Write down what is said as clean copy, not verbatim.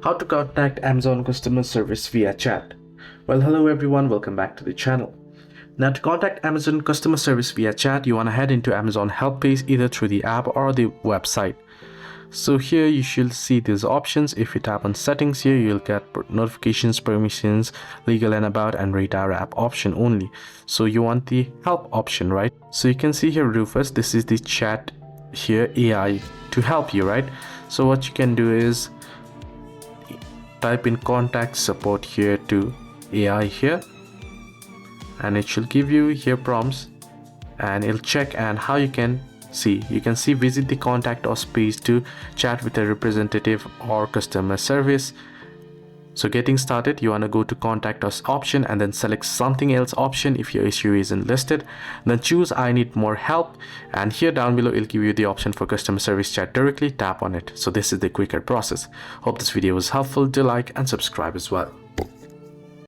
How to contact Amazon customer service via chat. Well, hello everyone, welcome back to the channel. Now, to contact Amazon customer service via chat, you want to head into Amazon help page either through the app or the website. So here you should see these options. If you tap on settings here, you'll get notifications, permissions, legal and about, and rate our app option only. So you want the help option, right? So you can see here Rufus, this is the chat here AI to help you, right? So what you can do is type in contact support here to AI here, and it should give you here prompts, and it'll check. And how you can see visit the contact us page to chat with a representative or customer service. So getting started, you want to go to contact us option and then select something else option if your issue isn't listed. Then choose I need more help, and here down below it'll give you the option for customer service chat directly. Tap on it. So this is the quicker process. Hope this video was helpful. Do like and subscribe as well.